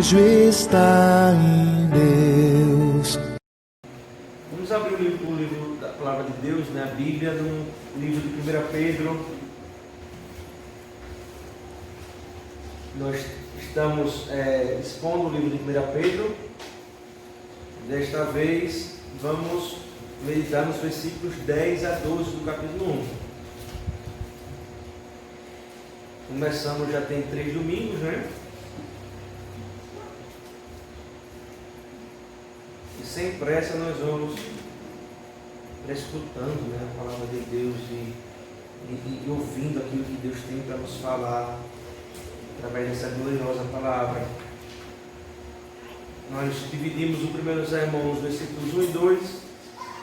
refúgio está em Deus. Vamos abrir o livro da Palavra de Deus, né? A Bíblia, no livro de 1 Pedro. Nós estamos expondo o livro de 1 Pedro. Desta vez vamos meditar nos versículos 10 a 12 do capítulo 1. Começamos, já tem 3 domingos, né? E sem pressa nós vamos escutando, né, a palavra de Deus e ouvindo aquilo que Deus tem para nos falar através dessa gloriosa palavra. Nós dividimos o primeiro sermão nos versículos 1 e 2,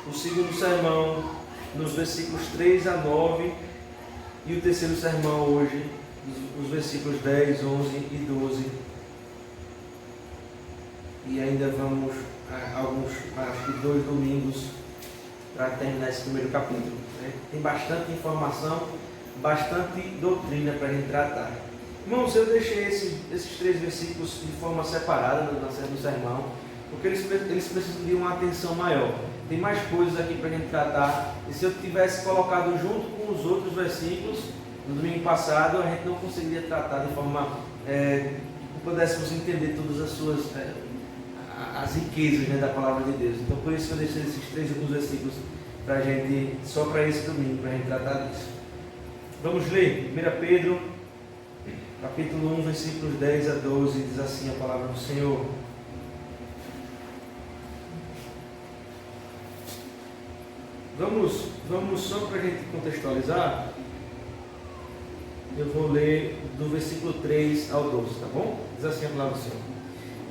o segundo sermão nos versículos 3 a 9 e o terceiro sermão hoje nos versículos 10, 11 e 12. E ainda vamos acho que 2 domingos para terminar esse primeiro capítulo, né? Tem bastante informação, bastante doutrina para a gente tratar. Irmãos, eu deixei esses 3 versículos de forma separada no sermão, porque eles precisam de uma atenção maior. Tem mais coisas aqui para a gente tratar, e se eu tivesse colocado junto com os outros versículos, no domingo passado, a gente não conseguiria tratar de forma que pudéssemos entender todas as suas as riquezas, né, da palavra de Deus. Então, por isso que eu deixei esses 3 últimos versículos para a gente, só para esse domingo, para a gente tratar disso. Vamos ler 1 Pedro, capítulo 1, versículos 10 a 12, diz assim a palavra do Senhor. Vamos só para a gente contextualizar, eu vou ler do versículo 3 ao 12, tá bom? Diz assim a palavra do Senhor.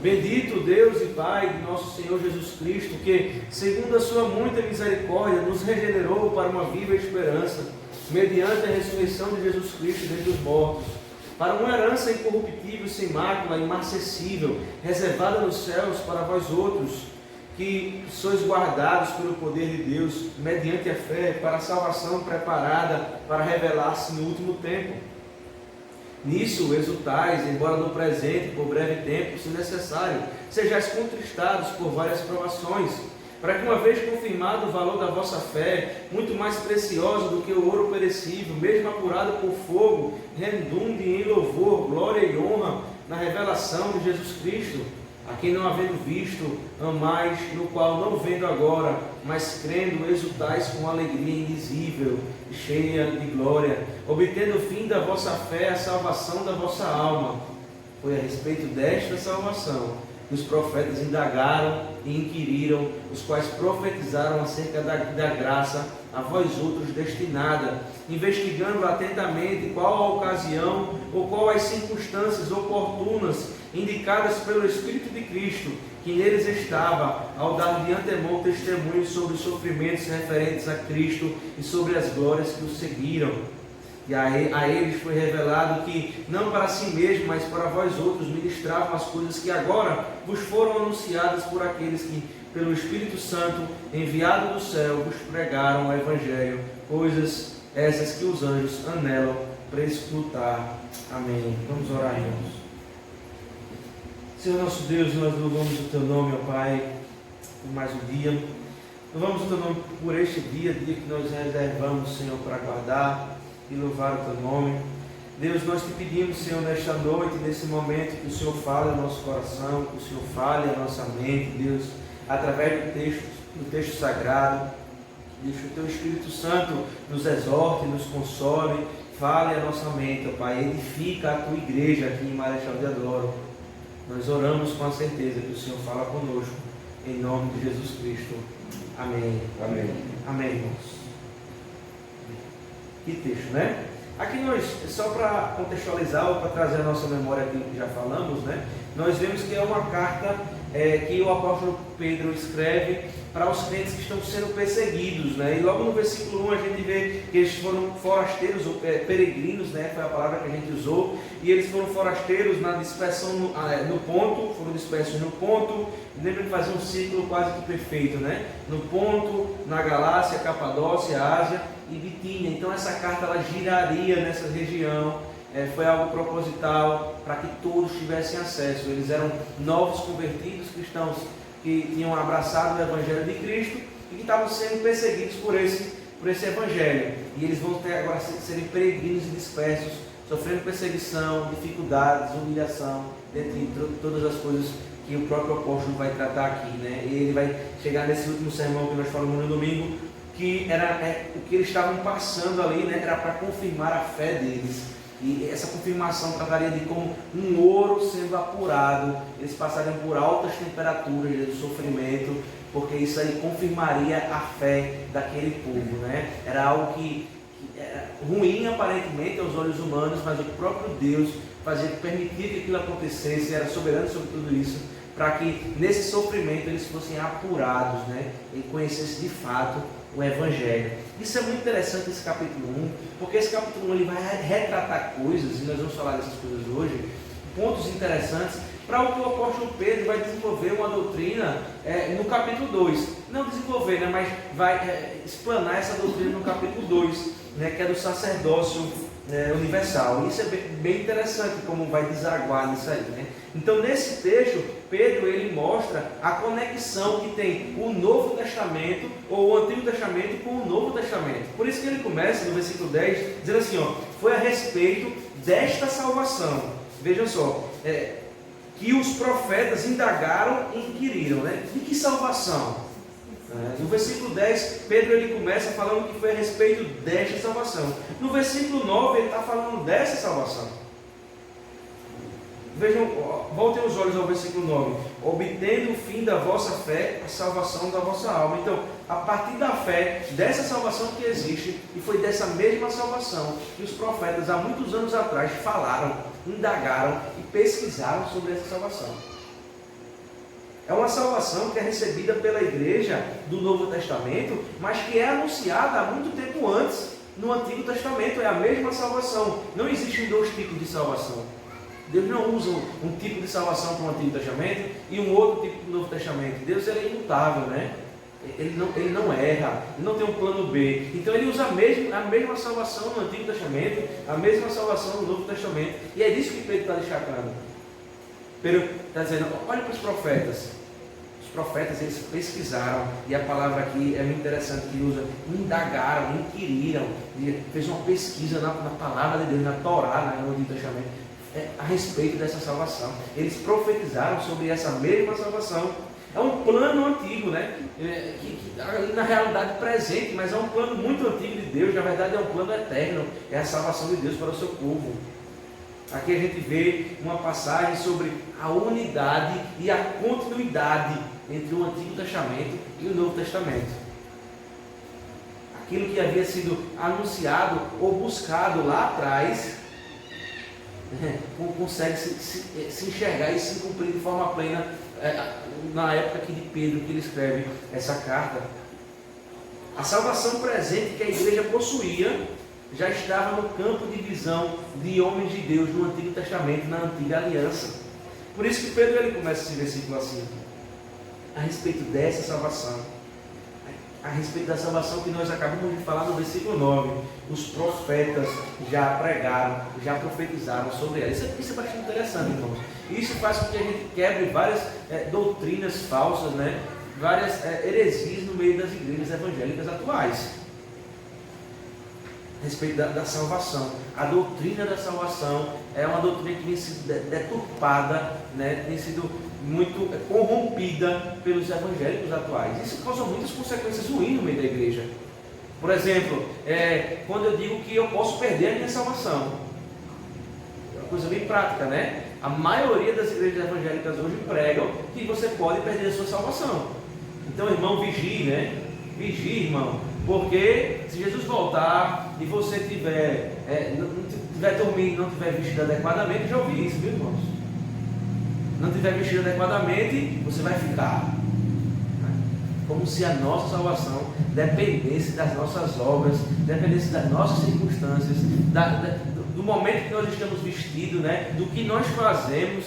Bendito Deus e Pai de nosso Senhor Jesus Cristo, que, segundo a sua muita misericórdia, nos regenerou para uma viva esperança, mediante a ressurreição de Jesus Cristo dentre os mortos, para uma herança incorruptível, sem mácula, imarcessível, reservada nos céus para vós outros, que sois guardados pelo poder de Deus, mediante a fé, para a salvação preparada para revelar-se no último tempo. Nisso exultais, embora no presente, por breve tempo, se necessário, sejais contristados por várias provações, para que, uma vez confirmado o valor da vossa fé, muito mais preciosa do que o ouro perecível, mesmo apurado por fogo, redunde em louvor, glória e honra na revelação de Jesus Cristo, a quem não havendo visto, amais, no qual não vendo agora, mas crendo, exultais com alegria indizível, cheia de glória, obtendo o fim da vossa fé, a salvação da vossa alma. Foi a respeito desta salvação que os profetas indagaram e inquiriram, os quais profetizaram acerca da graça a vós outros destinada, investigando atentamente qual a ocasião ou qual as circunstâncias oportunas indicadas pelo Espírito de Cristo, que neles estava, ao dar de antemão testemunho sobre os sofrimentos referentes a Cristo e sobre as glórias que o seguiram. E a eles foi revelado que, não para si mesmo, mas para vós outros, ministravam as coisas que agora vos foram anunciadas por aqueles que, pelo Espírito Santo, enviado do céu, vos pregaram o Evangelho, coisas essas que os anjos anelam para escutar. Amém. Vamos orar, irmãos. Senhor nosso Deus, nós louvamos o Teu nome, ó Pai, por mais um dia. Louvamos o Teu nome por este dia que nós reservamos, Senhor, para guardar e louvar o Teu nome. Deus, nós te pedimos, Senhor, nesta noite, nesse momento, que o Senhor fale ao nosso coração, que o Senhor fale à nossa mente, Deus, através do texto sagrado. Deixa o Teu Espírito Santo nos exorte, nos console, fale à nossa mente, ó Pai, edifica a Tua igreja aqui em Marechal Deodoro. Nós oramos com a certeza que o Senhor fala conosco, em nome de Jesus Cristo. Amém. Amém. Amém, irmãos. Que texto, né? Aqui nós, só para contextualizar ou para trazer a nossa memória aquilo que já falamos, né? Nós vemos que é uma carta que o apóstolo Pedro escreve para os crentes que estão sendo perseguidos, né? E logo no versículo 1 a gente vê que eles foram forasteiros ou peregrinos, né? Foi a palavra que a gente usou, e eles foram forasteiros na dispersão no ponto, foram dispersos no ponto, lembra de fazer um círculo quase que perfeito, né? No ponto, na Galácia, Capadócia, Ásia e Bitínia. Então essa carta ela giraria nessa região, foi algo proposital para que todos tivessem acesso. Eles eram novos convertidos cristãos que tinham abraçado o Evangelho de Cristo e que estavam sendo perseguidos por esse Evangelho. E eles vão ter agora serem peregrinos e dispersos, sofrendo perseguição, dificuldades, humilhação, dentre todas as coisas que o próprio apóstolo vai tratar aqui, né? E ele vai chegar nesse último sermão que nós falamos no domingo, que era o que eles estavam passando ali, né? Era para confirmar a fé deles. E essa confirmação trataria de como um ouro sendo apurado. Eles passariam por altas temperaturas de sofrimento, porque isso aí confirmaria a fé daquele povo, né? Era algo que era ruim aparentemente aos olhos humanos, mas o próprio Deus permitia que aquilo acontecesse, era soberano sobre tudo isso, para que nesse sofrimento eles fossem apurados, né? E conhecessem de fato o Evangelho. Isso é muito interessante, esse capítulo 1, porque esse capítulo 1 ele vai retratar coisas, e nós vamos falar dessas coisas hoje, pontos interessantes, para o que o apóstolo Pedro vai desenvolver uma doutrina no capítulo 2. Não desenvolver, né, mas vai explanar essa doutrina no capítulo 2, né, que é do sacerdócio universal. E isso é bem interessante, como vai desaguar nisso aí, né? Então, nesse texto, Pedro ele mostra a conexão que tem o Novo Testamento, ou o Antigo Testamento, com o Novo Testamento. Por isso que ele começa no versículo 10, dizendo assim, ó, foi a respeito desta salvação. Vejam só, que os profetas indagaram e inquiriram, né? De que salvação? No versículo 10, Pedro ele começa falando que foi a respeito desta salvação. No versículo 9, ele está falando dessa salvação. Vejam, voltem os olhos ao versículo 9. Obtendo o fim da vossa fé, a salvação da vossa alma. Então, a partir da fé, dessa salvação que existe, e foi dessa mesma salvação que os profetas, há muitos anos atrás, falaram, indagaram e pesquisaram sobre essa salvação. É uma salvação que é recebida pela igreja do Novo Testamento, mas que é anunciada há muito tempo antes, no Antigo Testamento. É a mesma salvação. Não existem dois tipos de salvação. Deus não usa um tipo de salvação para o Antigo Testamento e um outro tipo para o Novo Testamento. Deus é imutável, né? Ele não erra, ele não tem um plano B. Então ele usa a mesma salvação no Antigo Testamento, a mesma salvação no Novo Testamento. E é disso que Pedro está destacando. Pedro está dizendo, olha para os profetas. Os profetas, eles pesquisaram, e a palavra aqui é muito interessante que usa, indagaram, inquiriram, fez uma pesquisa na palavra de Deus, na Torá, no Antigo Testamento, a respeito dessa salvação. Eles profetizaram sobre essa mesma salvação. É um plano antigo, né? Que na realidade presente, mas é um plano muito antigo de Deus. Na verdade é um plano eterno. É a salvação de Deus para o seu povo. Aqui a gente vê uma passagem sobre a unidade e a continuidade entre o Antigo Testamento e o Novo Testamento. Aquilo que havia sido anunciado ou buscado lá atrás consegue se enxergar e se cumprir de forma plena na época aqui de Pedro, que ele escreve essa carta. A salvação presente que a igreja possuía já estava no campo de visão de homens de Deus no Antigo Testamento, na Antiga Aliança. Por isso que Pedro ele começa esse versículo assim, a respeito dessa salvação, a respeito da salvação que nós acabamos de falar no versículo 9. Os profetas já pregaram, já profetizaram sobre ela. Isso é bastante interessante, irmãos. Isso faz com que a gente quebre várias doutrinas falsas, né? Várias heresias no meio das igrejas evangélicas atuais. A respeito da salvação. A doutrina da salvação é uma doutrina que vem sido deturpada, né? Tem sido muito corrompida pelos evangélicos atuais. Isso causa muitas consequências ruins no meio da igreja. Por exemplo, quando eu digo que eu posso perder a minha salvação. É uma coisa bem prática, né? A maioria das igrejas evangélicas hoje pregam que você pode perder a sua salvação. Então, irmão, vigie, né? Vigie, irmão. Porque se Jesus voltar e você não tiver dormindo, não tiver vestido adequadamente, já ouvi isso, viu, irmãos? Não tiver vestido adequadamente, você vai ficar. Como se a nossa salvação dependesse das nossas obras, dependesse das nossas circunstâncias, do momento que nós estamos vestidos, né? Do que nós fazemos.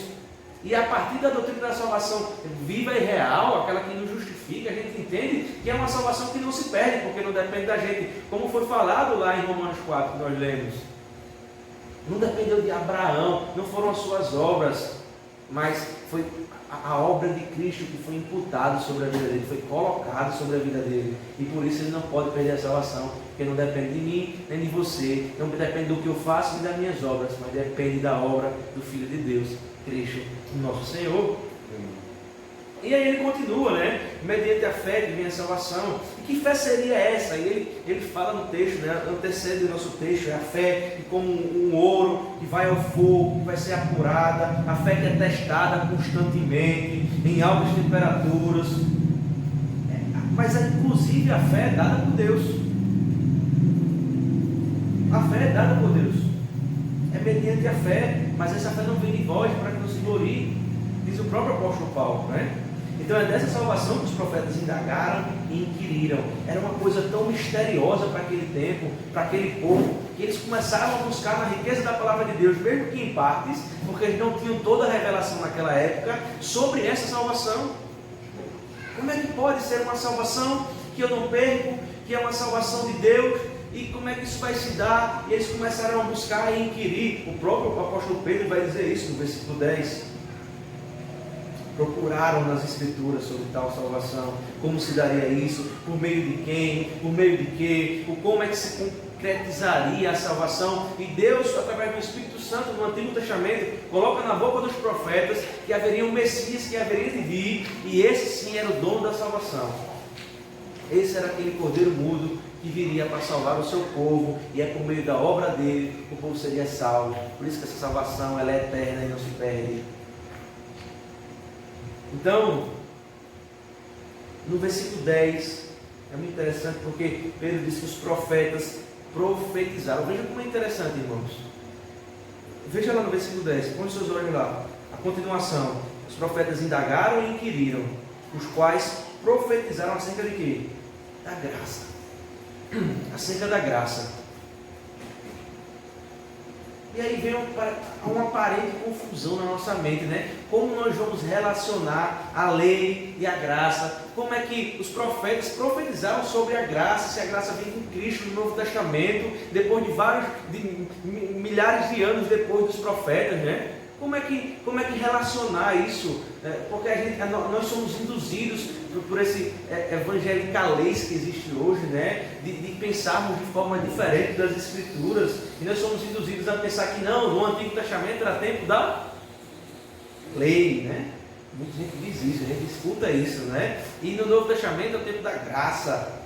E a partir da doutrina da salvação viva e real, aquela que nos justifica, a gente entende que é uma salvação que não se perde, porque não depende da gente, como foi falado lá em Romanos 4 que nós lemos. não dependeu de Abraão, não foram as suas obras, mas foi a obra de Cristo que foi imputada sobre a vida dele, foi colocada sobre a vida dele, e por isso ele não pode perder a salvação, porque não depende de mim, nem de você, não depende do que eu faço nem das minhas obras, mas depende da obra do Filho de Deus, Cristo, nosso Senhor. E aí ele continua, né? Mediante a fé que vem a salvação. E que fé seria essa? E ele fala no texto, né? O terceiro do nosso texto é a fé que, como um ouro que vai ao fogo, que vai ser apurada, a fé que é testada constantemente, em altas temperaturas. Mas inclusive a fé é dada por Deus. A fé é dada por Deus. É mediante a fé, mas essa fé não vem de vós para que não se glorie, diz o próprio apóstolo Paulo, né? Então é dessa salvação que os profetas indagaram e inquiriram. Era uma coisa tão misteriosa para aquele tempo, para aquele povo, que eles começaram a buscar na riqueza da palavra de Deus, mesmo que em partes, porque eles não tinham toda a revelação naquela época sobre essa salvação. Como é que pode ser uma salvação que eu não perco, que é uma salvação de Deus? E como é que isso vai se dar? E eles começaram a buscar e inquirir. O próprio apóstolo Pedro vai dizer isso no versículo 10. Procuraram nas Escrituras sobre tal salvação, como se daria isso, por meio de quem, por meio de quê, como é que se concretizaria a salvação. E Deus, através do Espírito Santo no Antigo Testamento, coloca na boca dos profetas que haveria um Messias que haveria de vir, e esse sim era o dono da salvação. Esse era aquele cordeiro mudo que viria para salvar o seu povo, e é por meio da obra dele que o povo seria salvo. Por isso que essa salvação ela é eterna e não se perde. Então, no versículo 10, é muito interessante porque Pedro diz que os profetas profetizaram. Veja como é interessante, irmãos. Veja lá no versículo 10, põe os seus olhos lá. A continuação, os profetas indagaram e inquiriram, os quais profetizaram acerca de quê? Da graça. Acerca da graça. E aí vem uma aparente confusão na nossa mente, né? Como nós vamos relacionar a lei e a graça? Como é que os profetas profetizaram sobre a graça, se a graça vem com Cristo no Novo Testamento, depois de milhares de anos depois dos profetas, né? Como é que relacionar isso? Porque nós somos induzidos por esse evangelicalês que existe hoje, né? De pensarmos de forma diferente das Escrituras, e nós somos induzidos a pensar que não, no Antigo Testamento era tempo da lei, né? Muita gente diz isso, a gente escuta isso, né? E no Novo Testamento é o tempo da graça,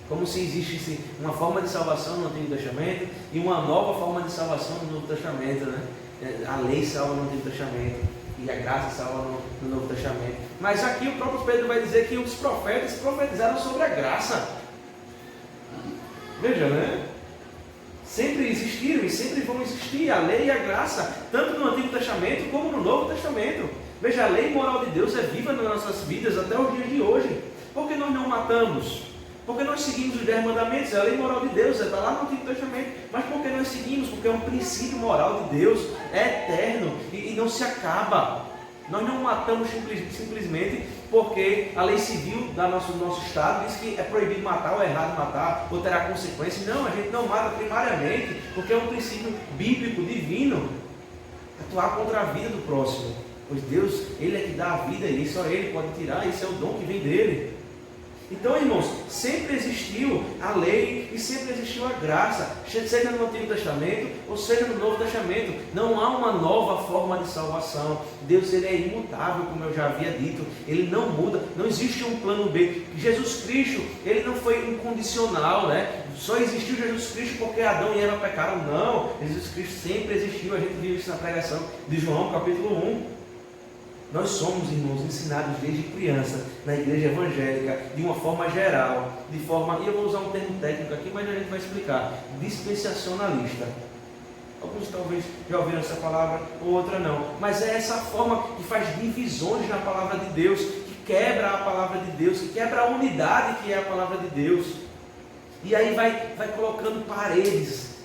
como se existisse uma forma de salvação no Antigo Testamento e uma nova forma de salvação no Novo Testamento, né? A lei salva no Antigo Testamento e a graça salva no Novo Testamento. Mas aqui o próprio Pedro vai dizer que os profetas profetizaram sobre a graça. Veja, né? Sempre existiram e sempre vão existir a lei e a graça, tanto no Antigo Testamento como no Novo Testamento. Veja, a lei moral de Deus é viva nas nossas vidas até os dias de hoje. Por que nós não matamos? Porque nós seguimos os 10 mandamentos, é a lei moral de Deus, está lá no Antigo Testamento. Mas por que nós seguimos? Porque é um princípio moral de Deus, é eterno e não se acaba. Nós não matamos simplesmente porque a lei civil do nosso Estado diz que é proibido matar ou é errado matar, ou terá consequências. Não, a gente não mata primariamente porque é um princípio bíblico, divino, atuar contra a vida do próximo. Pois Deus, Ele é que dá a vida e só Ele pode tirar, esse é o dom que vem dEle. Então, irmãos, sempre existiu a lei e sempre existiu a graça, seja no Antigo Testamento ou seja no Novo Testamento. Não há uma nova forma de salvação. Deus, Ele é imutável, como eu já havia dito. Ele não muda, não existe um plano B. Jesus Cristo, Ele não foi incondicional, né? Só existiu Jesus Cristo porque Adão e Eva pecaram. Não, Jesus Cristo sempre existiu. A gente viu isso na pregação de João, capítulo 1. Nós somos, irmãos, ensinados desde criança na igreja evangélica, de uma forma geral, e eu vou usar um termo técnico aqui, mas a gente vai explicar, dispensacionalista. Alguns talvez já ouviram essa palavra, ou outra não, mas é essa forma que faz divisões na palavra de Deus, que quebra a palavra de Deus, que quebra a unidade que é a palavra de Deus, e aí vai colocando paredes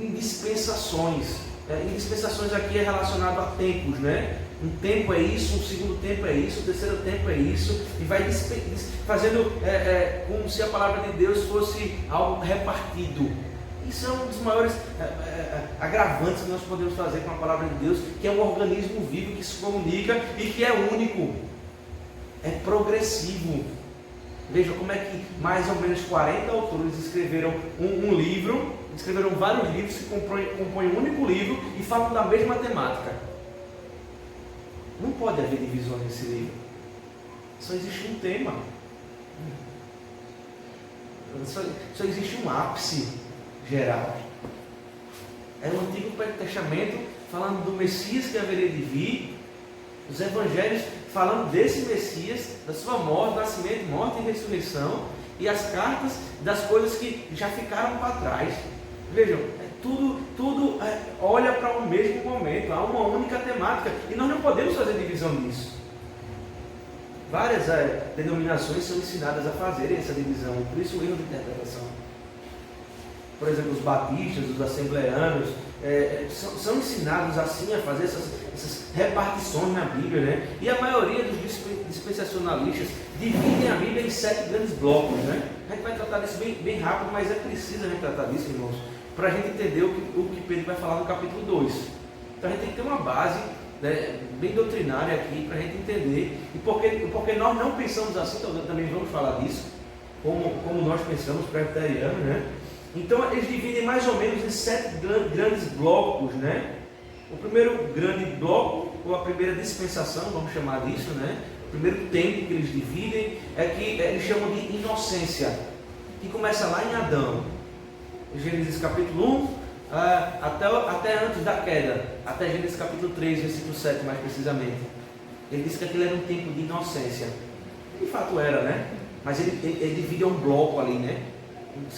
em dispensações. Em dispensações aqui é relacionado a tempos, né? Um tempo é isso, um segundo tempo é isso, um terceiro tempo é isso, e vai fazendo como se a palavra de Deus fosse algo repartido. Isso é um dos maiores agravantes que nós podemos fazer com a palavra de Deus, que é um organismo vivo que se comunica e que é único, é progressivo. Veja como é que mais ou menos 40 autores escreveram um livro, escreveram vários livros que compõem um único livro e falam da mesma temática. Não pode haver divisões nesse livro. Só existe um tema. Só existe um ápice geral. É o Antigo Testamento falando do Messias que haveria de vir, os Evangelhos falando desse Messias, da sua morte, nascimento, morte e ressurreição, e as cartas das coisas que já ficaram para trás. Vejam, tudo olha para o mesmo momento, há uma única temática, e nós não podemos fazer divisão disso. Várias denominações são ensinadas a fazerem essa divisão, por isso o erro de interpretação. Por exemplo, os batistas, os assembleanos, são ensinados assim a fazer essas repartições na Bíblia, né? E a maioria dos dispensacionalistas dividem a Bíblia em 7 grandes blocos, né? A gente vai tratar disso bem rápido, mas é preciso a gente tratar disso, irmãos, para a gente entender o que Pedro vai falar no capítulo 2. Então a gente tem que ter uma base, né, bem doutrinária aqui para a gente entender, e porque nós não pensamos assim, então também vamos falar disso, como nós pensamos presbiterianos, né? Então eles dividem mais ou menos em 7 grandes blocos, né? O primeiro grande bloco, ou a primeira dispensação, vamos chamar disso, né? O primeiro tempo que eles dividem é que eles chamam de inocência, que começa lá em Adão, Gênesis capítulo 1, até antes da queda, até Gênesis capítulo 3, versículo 7 mais precisamente. Ele diz que aquilo era um tempo de inocência. De fato era, né? Mas ele divide um bloco ali, né?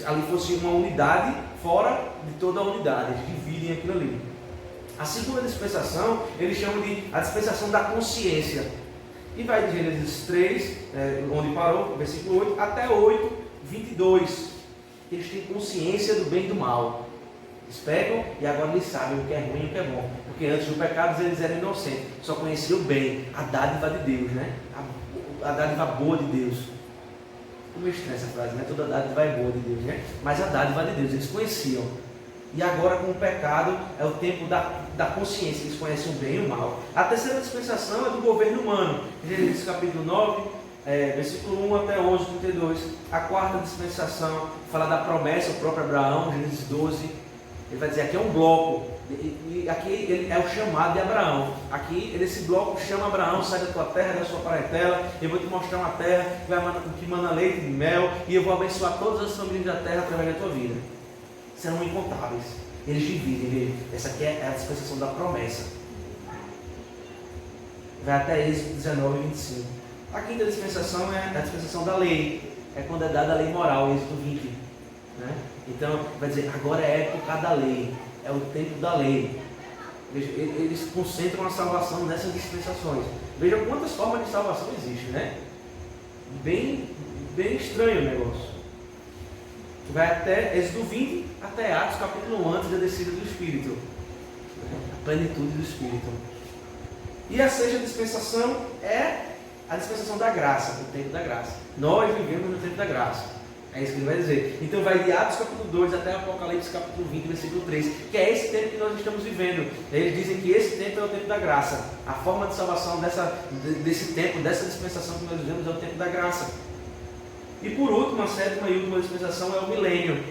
Ali fosse uma unidade fora de toda a unidade, eles dividem aquilo ali. A segunda dispensação, eles chamam de a dispensação da consciência, e vai de Gênesis 3, onde parou, versículo 8, até 8, 22. Eles têm consciência do bem e do mal. Eles pegam e agora eles sabem o que é ruim e o que é bom, porque antes do pecado eles eram inocentes, só conheciam o bem, a dádiva de Deus, né? A dádiva boa de Deus. Como estranha essa frase, né? Toda dádiva é boa de Deus, né? Mas a dádiva de Deus, eles conheciam. E agora com o pecado é o tempo da consciência, eles conhecem o bem e o mal. A terceira dispensação é do governo humano. Gênesis capítulo 9, versículo 1 até 11, 32. A quarta dispensação fala da promessa, o próprio Abraão, Gênesis 12. Ele vai dizer, aqui é um bloco, e aqui ele é o chamado de Abraão. Aqui, nesse bloco, chama Abraão, sai da tua terra, da sua parentela, eu vou te mostrar uma terra que mana leite e mel, e eu vou abençoar todas as famílias da terra através da tua vida. Serão incontáveis. Eles dividem, essa aqui é a dispensação da promessa. Vai até Êxodo 19 e 25. A quinta dispensação é a dispensação da lei, é quando é dada a lei moral, Êxodo 20. Né? Então, vai dizer, agora é a época da lei, é o tempo da lei. Veja, eles concentram a salvação nessas dispensações. Veja quantas formas de salvação existem, né? Bem estranho o negócio. Vai até Êxodo 20, até Atos capítulo 1, antes da descida do Espírito. A plenitude do Espírito. E a sexta dispensação é a dispensação da graça, o tempo da graça. Nós vivemos no tempo da graça. É isso que ele vai dizer. Então vai de Atos capítulo 2 até Apocalipse capítulo 20, versículo 3, que é esse tempo que nós estamos vivendo. Eles dizem que esse tempo é o tempo da graça. A forma de salvação desse tempo, dessa dispensação que nós vivemos é o tempo da graça. E por último, a sétima e última dispensação é o milênio.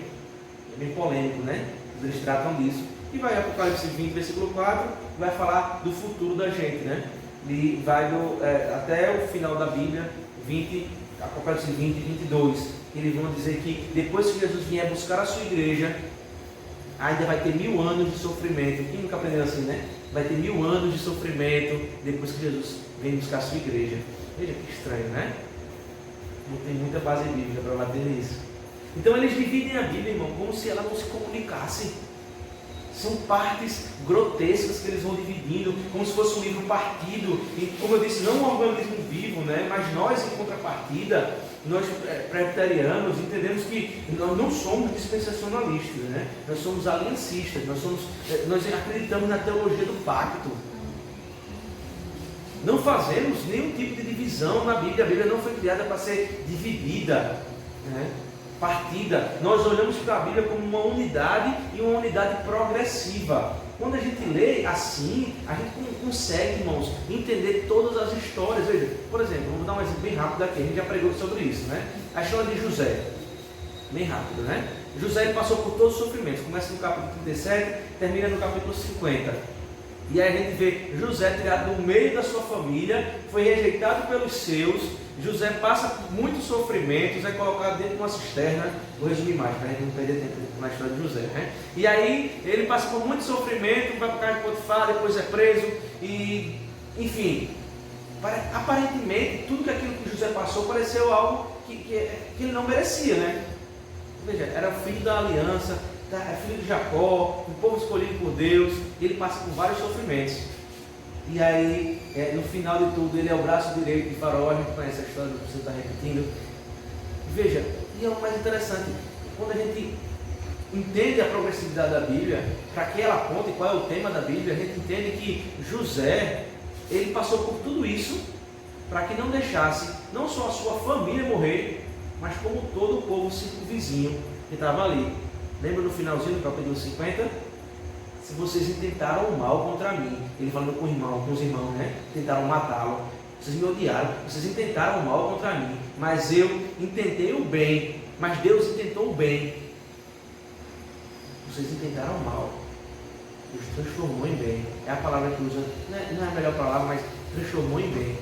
É bem polêmico, né? Eles tratam disso. E vai Apocalipse 20, versículo 4, vai falar do futuro da gente, né? E vai até o final da Bíblia, Apocalipse 20 e 22. Eles vão dizer que depois que Jesus vier buscar a sua igreja, ainda vai ter 1000 anos de sofrimento. Quem nunca aprendeu assim, né? Vai ter 1000 anos de sofrimento depois que Jesus vem buscar a sua igreja. Veja que estranho, né? Não tem muita base bíblica para bater nisso. Então eles dividem a Bíblia, irmão, como se ela não se comunicasse. São partes grotescas que eles vão dividindo, como se fosse um livro partido. E, como eu disse, não um organismo vivo, né? Mas nós, em contrapartida, nós presbiterianos, entendemos que nós não somos dispensacionalistas, né? Nós somos aliancistas, nós acreditamos na teologia do pacto. Não fazemos nenhum tipo de divisão na Bíblia. A Bíblia não foi criada para ser dividida, né? partida. Nós olhamos para a Bíblia como uma unidade e uma unidade progressiva. Quando a gente lê assim, a gente consegue, irmãos, entender todas as histórias. Veja, por exemplo, vamos dar um exemplo bem rápido aqui, a gente já pregou sobre isso, né? A história de José, bem rápido, né? José ele passou por todos os sofrimentos, começa no capítulo 37, termina no capítulo 50. E aí a gente vê José tirado do meio da sua família, foi rejeitado pelos seus. José passa por muitos sofrimentos, é colocado dentro de uma cisterna. Vou resumir mais, para a gente não perder tempo na história de José, né? E aí ele passa por muito sofrimento, vai para o casa de Potifar, depois é preso. E, enfim, aparentemente tudo aquilo que José passou pareceu algo que ele não merecia, né? Veja, era filho da aliança, é filho de Jacó, um povo escolhido por Deus, e ele passa por vários sofrimentos. E aí, no final de tudo, ele é o braço direito de Faraó. A gente conhece a história, não precisa estar repetindo. Veja, e é o mais interessante, quando a gente entende a progressividade da Bíblia, para que ela aponta e qual é o tema da Bíblia, a gente entende que José, ele passou por tudo isso, para que não deixasse, não só a sua família morrer, mas como todo o povo circunvizinho que estava ali. Lembra no finalzinho do capítulo 50? Se vocês intentaram o mal contra mim, ele falando com os irmãos, né? Tentaram matá-lo, vocês me odiaram, vocês intentaram o mal contra mim, mas eu intentei o bem, mas Deus intentou o bem. Vocês intentaram o mal, Deus transformou em bem. É a palavra que usa, não é a melhor palavra, mas transformou em bem.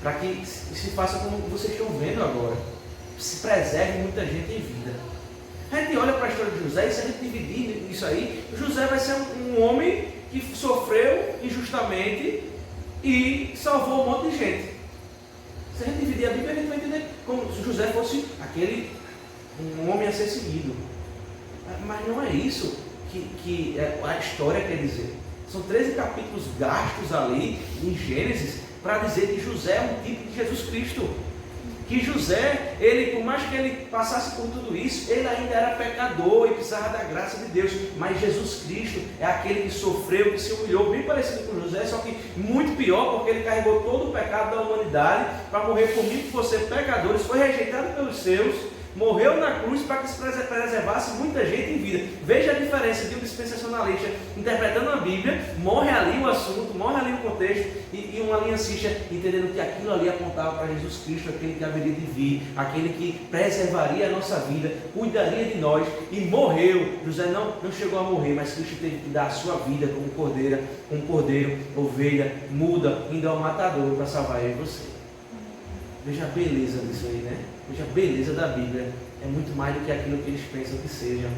Para que se faça como vocês estão vendo agora, se preserve muita gente em vida. A gente olha para a história de José, e se a gente dividir isso aí, José vai ser um homem que sofreu injustamente e salvou um monte de gente. Se a gente dividir a Bíblia, a gente vai entender como se José fosse um homem a ser seguido. Mas não é isso que a história quer dizer. São 13 capítulos gastos ali em Gênesis para dizer que José é um tipo de Jesus Cristo. Que José, ele, por mais que ele passasse por tudo isso, ele ainda era pecador e precisava da graça de Deus. Mas Jesus Cristo é aquele que sofreu, que se humilhou, bem parecido com José, só que muito pior, porque ele carregou todo o pecado da humanidade para morrer por mim, por você, pecadores, foi rejeitado pelos seus, morreu na cruz para que se preservasse muita gente em vida. Veja a diferença de um dispensacionalista interpretando a Bíblia, morre ali o assunto, morre ali o contexto, e um aliancista entendendo que aquilo ali apontava para Jesus Cristo, aquele que haveria de vir, aquele que preservaria a nossa vida, cuidaria de nós, e morreu. José não chegou a morrer, mas Cristo teve que dar a sua vida como cordeiro, ovelha, muda, indo ao matador para salvar eu e você. Veja a beleza disso aí, né? Veja a beleza da Bíblia. É muito mais do que aquilo que eles pensam que seja,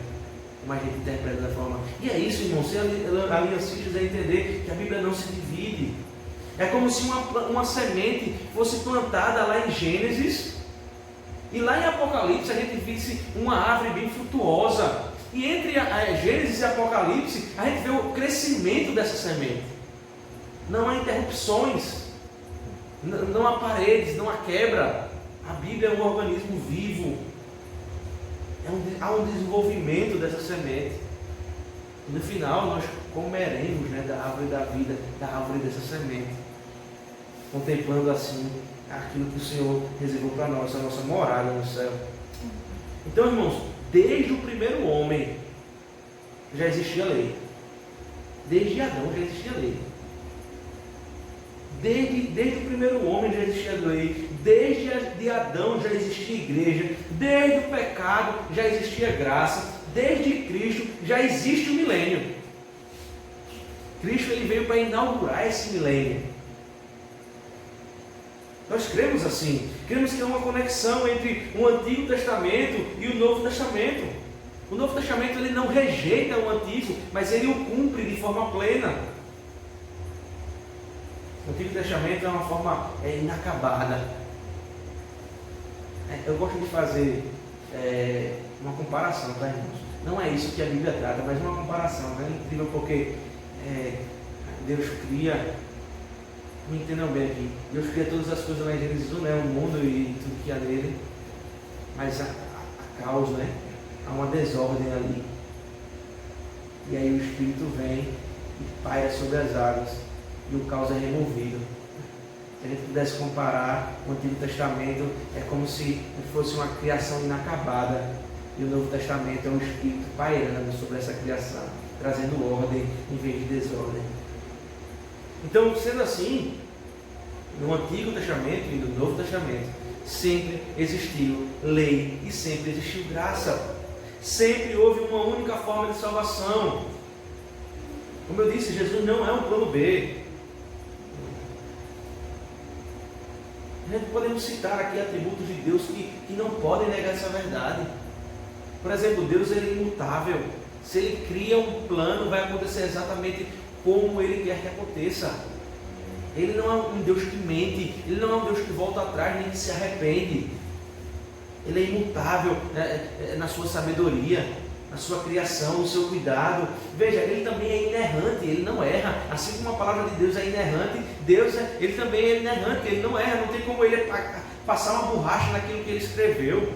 como a gente interpreta da forma. E é isso, irmão. Ser aliancistas é entender que a Bíblia não se divide. É como se uma semente fosse plantada lá em Gênesis, e lá em Apocalipse a gente visse uma árvore bem frutuosa. E entre Gênesis e Apocalipse a gente vê o crescimento dessa semente. Não há interrupções. Não há paredes, não há quebra. A Bíblia é um organismo vivo. Há um desenvolvimento dessa semente. E no final nós comeremos, né, da árvore da vida, da árvore dessa semente. Contemplando assim aquilo que o Senhor reservou para nós, a nossa morada no céu. Então, irmãos, desde o primeiro homem já existia a lei. Desde Adão já existia a lei. Desde o primeiro homem já existia a lei, desde Adão já existia igreja, desde o pecado já existia graça, desde Cristo já existe o milênio. Cristo ele veio para inaugurar esse milênio. Nós cremos assim, cremos que há uma conexão entre o Antigo Testamento e o Novo Testamento. O Novo Testamento ele não rejeita o Antigo, mas ele o cumpre de forma plena. O Antigo Testamento é uma forma inacabada. Eu gosto de fazer uma comparação, tá, irmãos? Não é isso que a Bíblia trata, mas uma comparação. É incrível porque Deus cria, me entendam bem aqui, Deus cria todas as coisas lá em Gênesis 1, né? O mundo e tudo que há nele, mas a caos, né? Há uma desordem ali. E aí o Espírito vem e paira sobre as águas. E o caos é removido. Se a gente pudesse comparar o Antigo Testamento, é como se fosse uma criação inacabada, e o Novo Testamento é um Espírito pairando sobre essa criação, trazendo ordem em vez de desordem. Então, sendo assim, no Antigo Testamento e no Novo Testamento, sempre existiu lei e sempre existiu graça. Sempre houve uma única forma de salvação. Como eu disse, Jesus não é um plano B. A gente podemos citar aqui atributos de Deus que não podem negar essa verdade. Por exemplo, Deus ele é imutável. Se Ele cria um plano, vai acontecer exatamente como Ele quer que aconteça. Ele não é um Deus que mente, Ele não é um Deus que volta atrás nem que se arrepende. Ele é imutável na sua sabedoria, na sua criação, no seu cuidado. Veja, Ele também é inerrante, Ele não erra. Assim como a palavra de Deus é inerrante, Ele também é inerrante, Ele não erra. Não tem como Ele passar uma borracha naquilo que Ele escreveu.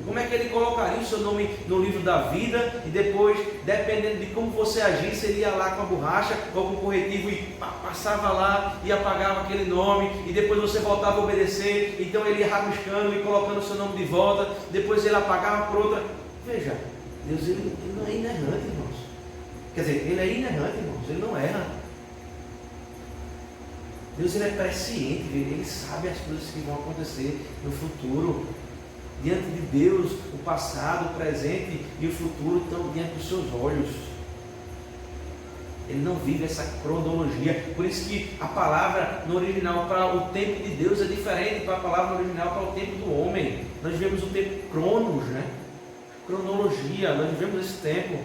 Como é que Ele colocaria o seu nome no livro da vida e depois, dependendo de como você agisse, Ele ia lá com a borracha ou com o corretivo e passava lá e apagava aquele nome e depois você voltava a obedecer, então Ele ia rabiscando e colocando o seu nome de volta, depois Ele apagava por outra. Veja, Deus ele não é inerrante, irmãos. Quer dizer, Ele é inerrante, irmãos, Ele não erra. Deus ele é presciente, Ele sabe as coisas que vão acontecer no futuro. Diante de Deus, o passado, o presente e o futuro estão diante dos seus olhos. Ele não vive essa cronologia. Por isso que a palavra no original para o tempo de Deus é diferente para a palavra no original para o tempo do homem. Nós vivemos o tempo cronos, né? Cronologia, nós vivemos esse tempo.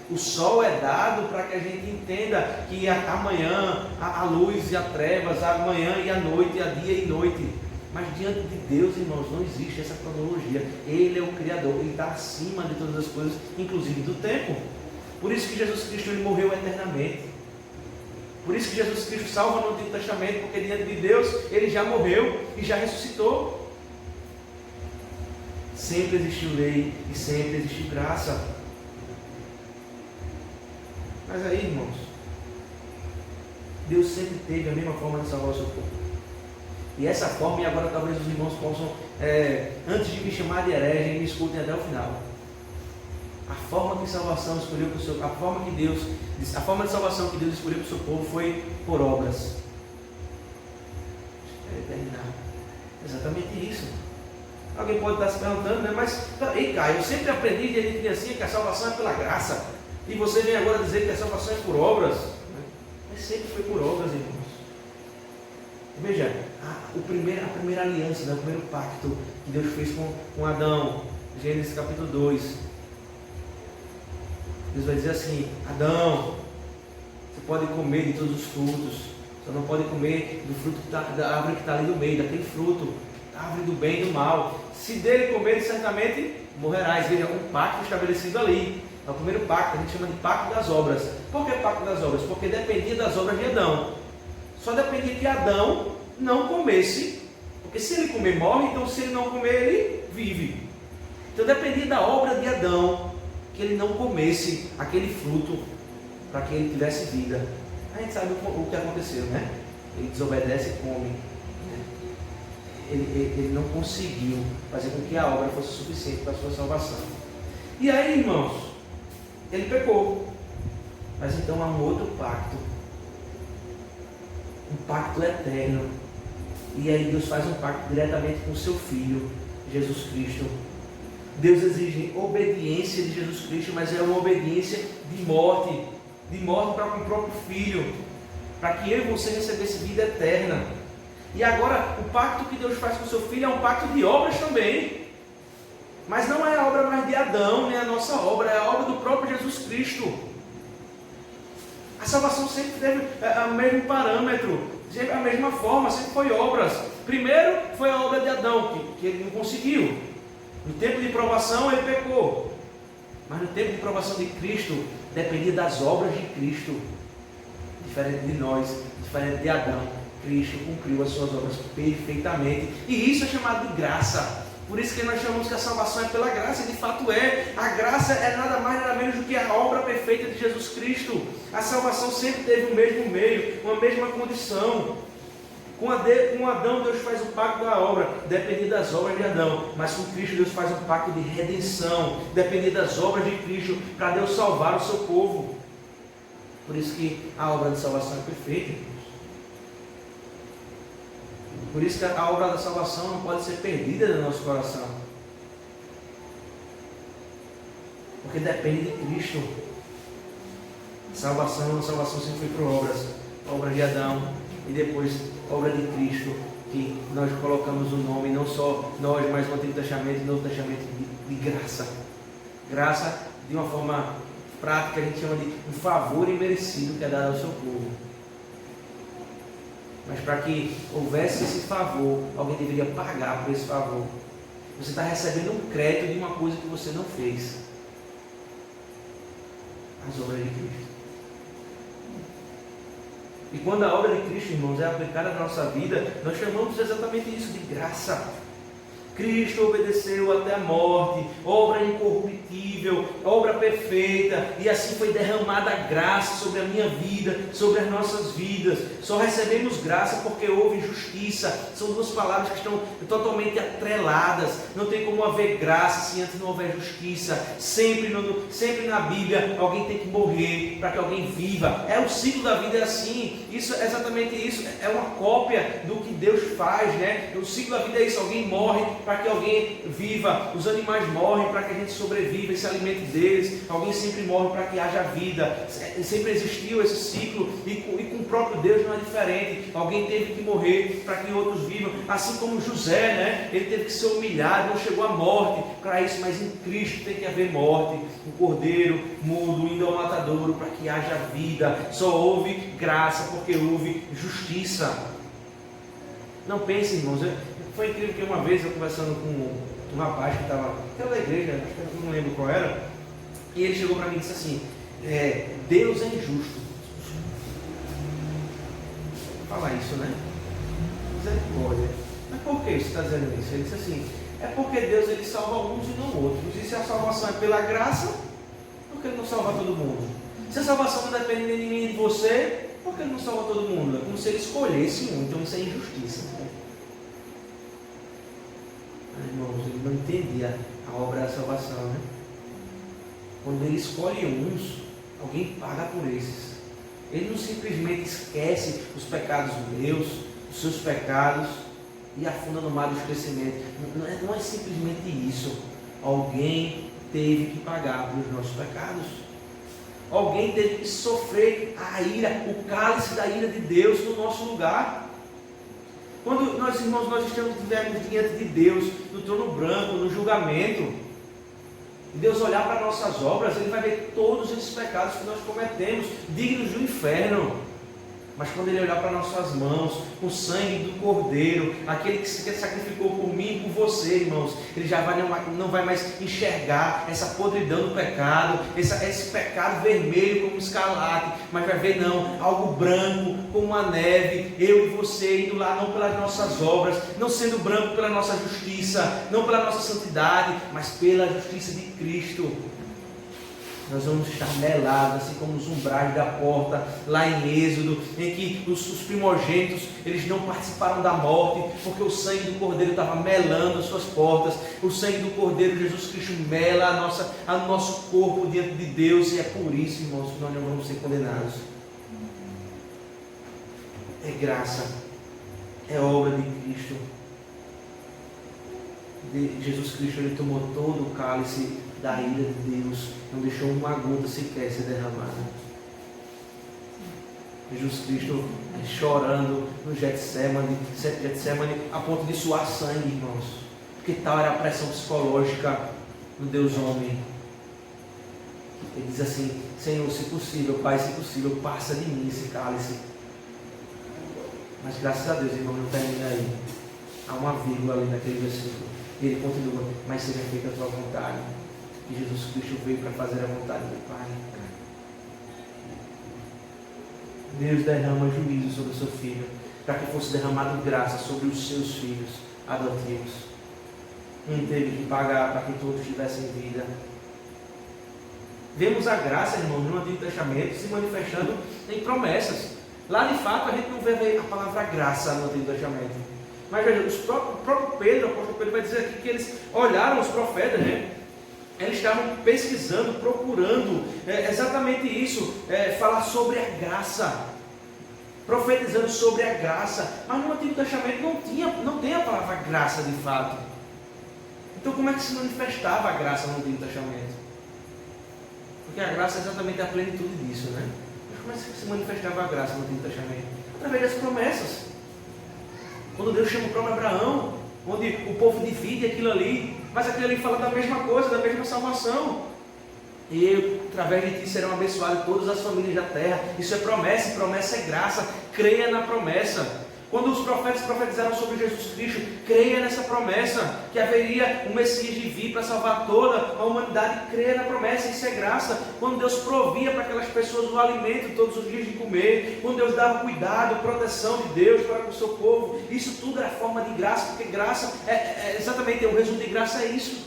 O sol é dado para que a gente entenda que amanhã há luz e há trevas, há manhã e há noite, há dia e noite. Mas diante de Deus, irmãos, não existe essa cronologia. Ele é o Criador, Ele está acima de todas as coisas, inclusive do tempo. Por isso que Jesus Cristo ele morreu eternamente. Por isso que Jesus Cristo salva no Antigo Testamento, porque diante de Deus Ele já morreu e já ressuscitou. Sempre existiu lei e sempre existiu graça. Mas aí, irmãos, Deus sempre teve a mesma forma de salvar o seu povo. E essa forma, e agora talvez os irmãos possam, antes de me chamar de herege, me escutem até o final. A forma que salvação escolheu para o seu, a forma de salvação que Deus escolheu para o seu povo foi por obras. Terminar. Exatamente isso. Alguém pode estar se perguntando, né? Mas, ei, Caio, eu sempre aprendi desde criancinha que a salvação é pela graça. E você vem agora dizer que a salvação é por obras. Mas sempre foi por obras, irmãos. Veja, a primeira aliança, o primeiro pacto que Deus fez com Adão, Gênesis capítulo 2. Deus vai dizer assim: Adão, você pode comer de todos os frutos, só não pode comer do fruto da árvore que está ali no meio, daquele fruto, da árvore do bem e do mal. Se dele comer, certamente morrerás. Veja, um pacto estabelecido ali. É o primeiro pacto, a gente chama de pacto das obras. Por que pacto das obras? Porque dependia das obras de Adão. Só dependia que Adão não comesse, porque se ele comer morre, então se ele não comer ele vive. Então dependia da obra de Adão que ele não comesse aquele fruto para que ele tivesse vida. A gente sabe o que aconteceu, né? Ele desobedece e come. Ele não conseguiu fazer com que a obra fosse suficiente para a sua salvação. E aí, irmãos, ele pecou. Mas então há um outro pacto. Um pacto eterno. E aí Deus faz um pacto diretamente com o seu Filho, Jesus Cristo. Deus exige obediência de Jesus Cristo, mas é uma obediência de morte para com o próprio Filho, para que eu e você recebesse vida eterna. E agora, o pacto que Deus faz com o seu Filho é um pacto de obras também. Mas não é a obra mais de Adão, nem a nossa obra, é a obra do próprio Jesus Cristo. A salvação sempre teve o mesmo parâmetro, sempre a mesma forma, sempre foi obras. Primeiro foi a obra de Adão, que ele não conseguiu. No tempo de provação ele pecou. Mas no tempo de provação de Cristo, dependia das obras de Cristo. Diferente de nós, diferente de Adão, Cristo cumpriu as suas obras perfeitamente. E isso é chamado de graça. Por isso que nós chamamos que a salvação é pela graça, e de fato é. A graça é nada mais nada menos do que a obra perfeita de Jesus Cristo. A salvação sempre teve o mesmo meio, uma mesma condição. Com Adão, Deus faz o pacto da obra, dependendo das obras de Adão. Mas com Cristo, Deus faz um pacto de redenção, dependendo das obras de Cristo, para Deus salvar o seu povo. Por isso que a obra de salvação é perfeita, irmãos. Por isso que a obra da salvação não pode ser perdida do nosso coração. Porque depende de Cristo. Salvação sempre foi por obras. Obra de Adão e depois obra de Cristo, que nós colocamos o nome, não só nós, mas no Antigo Testamento e no Novo Testamento, de graça. Graça, de uma forma prática, a gente chama de um favor imerecido que é dado ao seu povo. Mas para que houvesse esse favor, alguém deveria pagar por esse favor. Você está recebendo um crédito de uma coisa que você não fez. As obras de Cristo. E quando a obra de Cristo, irmãos, é aplicada na nossa vida, nós chamamos exatamente isso de graça. Cristo obedeceu até a morte, obra incorruptível, obra perfeita, e assim foi derramada a graça sobre a minha vida, sobre as nossas vidas. Só recebemos graça porque houve justiça. São duas palavras que estão totalmente atreladas. Não tem como haver graça se antes não houver justiça. Sempre na Bíblia alguém tem que morrer para que alguém viva. O ciclo da vida é assim. Isso é exatamente isso. É uma cópia do que Deus faz, né? O ciclo da vida é isso. Alguém morre para que alguém viva. Os animais morrem para que a gente sobreviva e se alimente deles. Alguém sempre morre para que haja vida. Sempre existiu esse ciclo, e com o próprio Deus não é diferente. Alguém teve que morrer para que outros vivam. Assim como José, né? Ele teve que ser humilhado, não chegou à morte para isso, mas em Cristo tem que haver morte. O cordeiro mudo, indo ao matadouro para que haja vida. Só houve graça porque houve justiça. Não pense, irmãos, foi incrível que uma vez eu conversando com um rapaz que era da igreja, acho que eu não lembro qual era, e ele chegou para mim e disse assim: Deus é injusto. Fala isso, né? Misericórdia. Mas por que você está dizendo isso? Ele disse assim: é porque Deus ele salva uns e não outros. E se a salvação é pela graça, por que ele não salva todo mundo? Se a salvação não depende de mim e de você, por que ele não salva todo mundo? É como se ele escolhesse um, então isso é injustiça. Irmãos, ele não entendia a obra da salvação, né? Quando ele escolhe uns, alguém paga por esses. Ele não simplesmente esquece os pecados meus, os seus pecados, e afunda no mar do esquecimento. Não é simplesmente isso. Alguém teve que pagar pelos nossos pecados. Alguém teve que sofrer a ira, o cálice da ira de Deus no nosso lugar. Quando nós, irmãos, nós estivermos diante de Deus, no trono branco, no julgamento, e Deus olhar para nossas obras, Ele vai ver todos esses pecados que nós cometemos, dignos do inferno. Mas quando Ele olhar para nossas mãos, com o sangue do Cordeiro, aquele que se sacrificou por mim e por você, irmãos, Ele já não vai mais enxergar essa podridão do pecado, esse pecado vermelho como escarlate, mas vai ver algo branco como a neve, eu e você indo lá não pelas nossas obras, não sendo branco pela nossa justiça, não pela nossa santidade, mas pela justiça de Cristo. Nós vamos estar melados, assim como os umbrais da porta, lá em Êxodo, em que os primogênitos, eles não participaram da morte, porque o sangue do Cordeiro estava melando as suas portas. O sangue do Cordeiro, Jesus Cristo, mela o nosso corpo diante de Deus, e é por isso, irmãos, que nós não vamos ser condenados. É graça, é obra de Cristo. Jesus Cristo, Ele tomou todo o cálice da ira de Deus, não deixou uma gota sequer ser derramada. Jesus Cristo chorando no Getsemane, a ponto de suar sangue, irmãos, porque tal era a pressão psicológica do Deus homem. Ele diz assim: Senhor, se possível, Pai, se possível, passa de mim esse cálice. Mas graças a Deus, irmão, não termina aí. Há uma vírgula ali naquele versículo. E ele continua: mas seja feita a tua vontade. E Jesus Cristo veio para fazer a vontade do Pai. Deus derrama juízo sobre o seu filho, para que fosse derramado graça sobre os seus filhos adotivos. Um teve que pagar para que todos tivessem vida. Vemos a graça, irmão, no Antigo Testamento se manifestando em promessas. Lá de fato a gente não vê a palavra graça no Antigo Testamento. Mas veja, o próprio Pedro, o apóstolo Pedro vai dizer aqui que eles olharam os profetas, né? Eles estavam pesquisando, procurando exatamente isso, falar sobre a graça, profetizando sobre a graça. Mas no Antigo Testamento não tem a palavra graça de fato. Então como é que se manifestava a graça no Antigo Testamento? Porque a graça é exatamente a plenitude disso, né? Mas como é que se manifestava a graça no Antigo Testamento? Através das promessas. Quando Deus chama o próprio Abraão, onde o povo divide aquilo ali, mas aquilo ali fala da mesma coisa, da mesma salvação. E eu, através de ti serão abençoadas todas as famílias da terra. Isso é promessa, e promessa é graça. Creia na promessa. Quando os profetas profetizaram sobre Jesus Cristo, creia nessa promessa, que haveria um Messias de vir para salvar toda a humanidade. Creia na promessa, isso é graça. Quando Deus provia para aquelas pessoas o alimento todos os dias de comer, quando Deus dava cuidado, proteção de Deus para com o seu povo, isso tudo era forma de graça, porque graça exatamente, o resumo de graça é isso.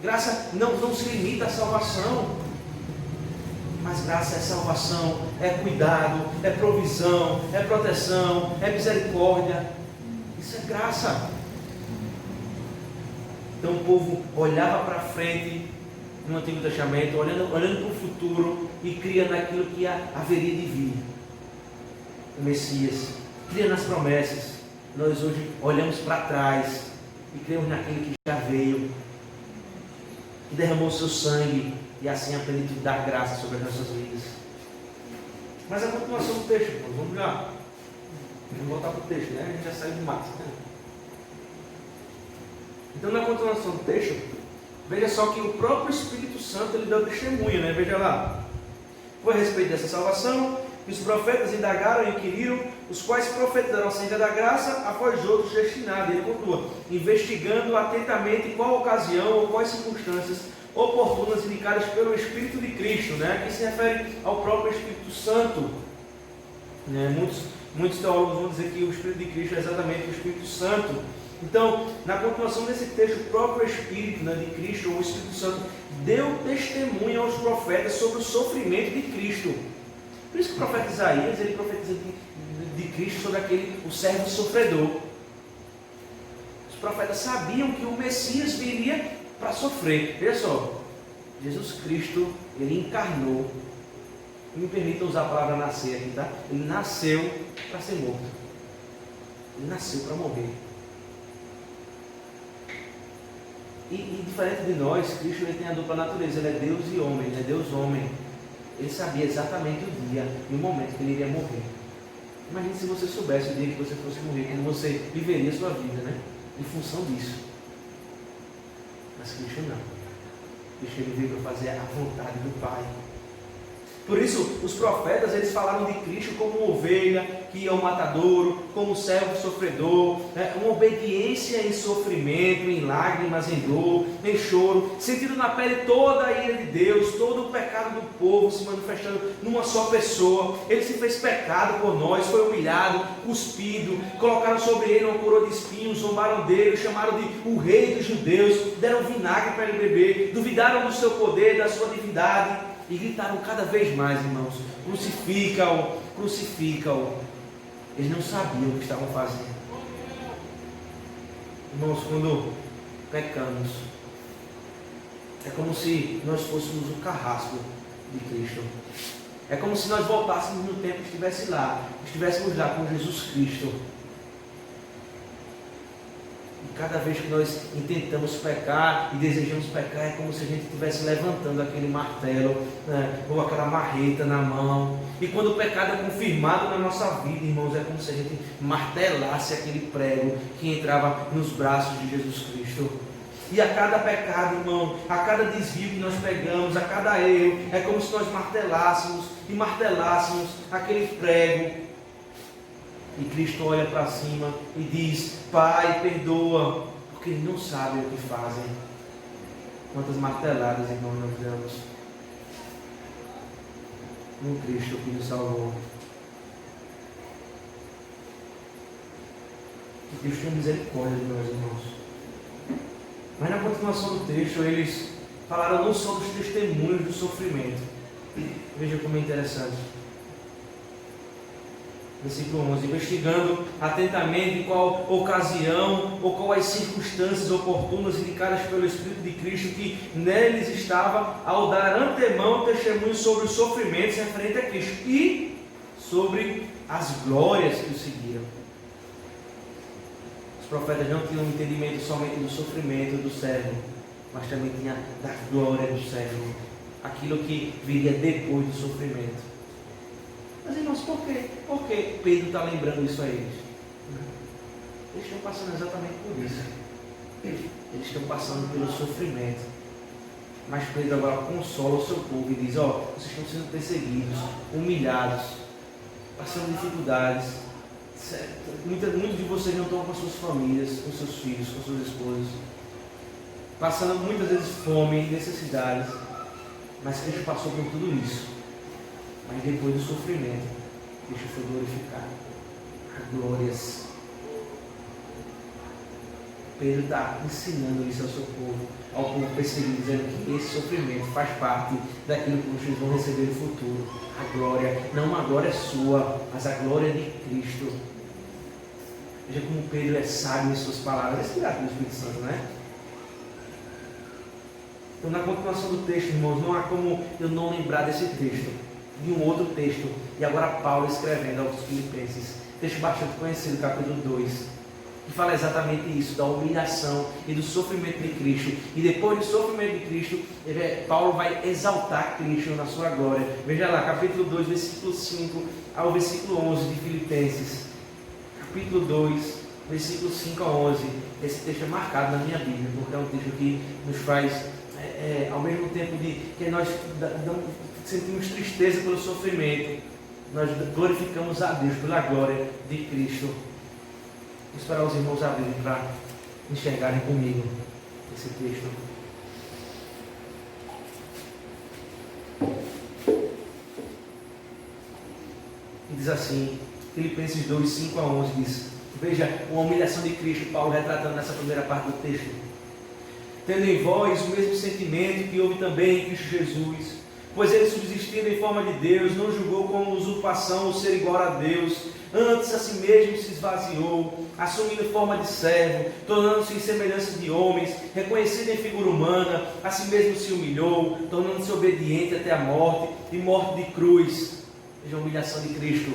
Graça não se limita à salvação. Mas graça é salvação, é cuidado, é provisão, é proteção, é misericórdia. Isso é graça. Então o povo olhava para frente no Antigo Testamento, olhando para o futuro e cria naquilo que haveria de vir. O Messias, cria nas promessas. Nós hoje olhamos para trás e cremos naquele que já veio, que derramou seu sangue, e assim a plenitude da graça sobre as nossas vidas. Mas a continuação do texto, vamos lá. Vamos voltar para o texto, né? A gente já saiu de Marcos. Né? Então, na continuação do texto, veja só que o próprio Espírito Santo ele deu testemunho, né? Veja lá. Foi a respeito dessa salvação que os profetas indagaram e inquiriram, os quais profetizaram acerca da graça a vós outros destinada. Ele continua, investigando atentamente qual ocasião ou quais circunstâncias oportunas indicadas pelo Espírito de Cristo, né? Que se refere ao próprio Espírito Santo, né? Muitos teólogos vão dizer que o Espírito de Cristo é exatamente o Espírito Santo. Então, na continuação desse texto, o próprio Espírito, né, de Cristo, ou o Espírito Santo, deu testemunho aos profetas sobre o sofrimento de Cristo. Por isso que o profeta Isaías, ele profetiza de Cristo sobre o servo sofredor. Os profetas sabiam que o Messias viria para sofrer. Veja só, Jesus Cristo, ele encarnou, me permita usar a palavra nascer aqui, tá? Ele nasceu para ser morto, ele nasceu para morrer. E diferente de nós, Cristo ele tem a dupla natureza, ele é Deus e homem, ele é Deus homem. Ele sabia exatamente o dia e o momento que ele iria morrer. Imagine se você soubesse o dia que você fosse morrer, como você viveria a sua vida, né? Em função disso. Mas Cristo não. Cristo ele veio para fazer a vontade do Pai. Por isso, os profetas eles falaram de Cristo como uma ovelha que ia ao matadouro, como um servo sofredor, né? Uma obediência em sofrimento, em lágrimas, em dor, em choro, sentindo na pele toda a ira de Deus, todo o pecado do povo se manifestando numa só pessoa. Ele se fez pecado por nós, foi humilhado, cuspido, colocaram sobre ele uma coroa de espinhos, zombaram dele, chamaram de o rei dos judeus, deram vinagre para ele beber, duvidaram do seu poder, da sua divindade. E gritaram cada vez mais, irmãos, crucifica-o, crucifica-o. Eles não sabiam o que estavam fazendo. Irmãos, quando pecamos, é como se nós fôssemos o carrasco de Cristo. É como se nós voltássemos no tempo que estivéssemos lá com Jesus Cristo. E cada vez que nós intentamos pecar e desejamos pecar, é como se a gente estivesse levantando aquele martelo, né, ou aquela marreta na mão. E quando o pecado é confirmado na nossa vida, irmãos, é como se a gente martelasse aquele prego que entrava nos braços de Jesus Cristo. E a cada pecado, irmão, a cada desvio que nós pegamos, a cada erro, é como se nós martelássemos e martelássemos aquele prego. E Cristo olha para cima e diz: Pai, perdoa, porque eles não sabem o que fazem. Quantas marteladas, irmão, nós damos no Cristo que nos salvou. Que Deus tenha misericórdia de nós, irmãos. Mas na continuação do texto, eles falaram não só dos testemunhos do sofrimento. Veja como é interessante. Versículo 11: investigando atentamente em qual ocasião ou quais circunstâncias oportunas indicadas pelo Espírito de Cristo que neles estava, ao dar antemão testemunho sobre os sofrimentos referentes a Cristo e sobre as glórias que o seguiram. Os profetas não tinham um entendimento somente do sofrimento do servo, mas também tinha da glória do servo, aquilo que viria depois do sofrimento. Mas irmãos, por quê? Porque Pedro está lembrando isso a eles. Eles estão passando exatamente por isso. Eles estão passando pelo sofrimento. Mas Pedro agora consola o seu povo e diz: ó, vocês estão sendo perseguidos, humilhados, passando dificuldades. Muitos de vocês não estão com suas famílias, com seus filhos, com suas esposas, passando muitas vezes fome e necessidades. Mas Cristo passou por tudo isso. Mas depois do sofrimento, Cristo foi glorificado. Glórias. Pedro está ensinando isso ao seu povo, ao povo perseguido, dizendo que esse sofrimento faz parte daquilo que vocês vão receber no futuro. A glória, não a glória sua, mas a glória de Cristo. Veja como Pedro é sábio em suas palavras. Inspirado pelo Espírito Santo, não é? Então, na continuação do texto, irmãos, não há como eu não lembrar desse texto, de um outro texto, e agora Paulo escrevendo aos Filipenses, texto bastante conhecido, capítulo 2, que fala exatamente isso, da humilhação e do sofrimento de Cristo. E depois do sofrimento de Cristo, Paulo vai exaltar Cristo na sua glória. Veja lá, capítulo 2, versículo 5 ao versículo 11 de Filipenses. Capítulo 2, versículo 5 a 11. Esse texto é marcado na minha Bíblia, porque é um texto que nos faz, ao mesmo tempo de que nós sentimos tristeza pelo sofrimento, nós glorificamos a Deus pela glória de Cristo. Vou esperar os irmãos abrirem para enxergarem comigo esse texto. E diz assim, Filipenses 2, 5 a 11 diz: veja uma humilhação de Cristo, Paulo retratando nessa primeira parte do texto. Tendo em vós o mesmo sentimento que houve também em Cristo Jesus, pois ele, subsistindo em forma de Deus, não julgou como usurpação o ser igual a Deus, antes a si mesmo se esvaziou, assumindo forma de servo, tornando-se em semelhança de homens, reconhecido em figura humana, a si mesmo se humilhou, tornando-se obediente até a morte, e morte de cruz. Veja a humilhação de Cristo.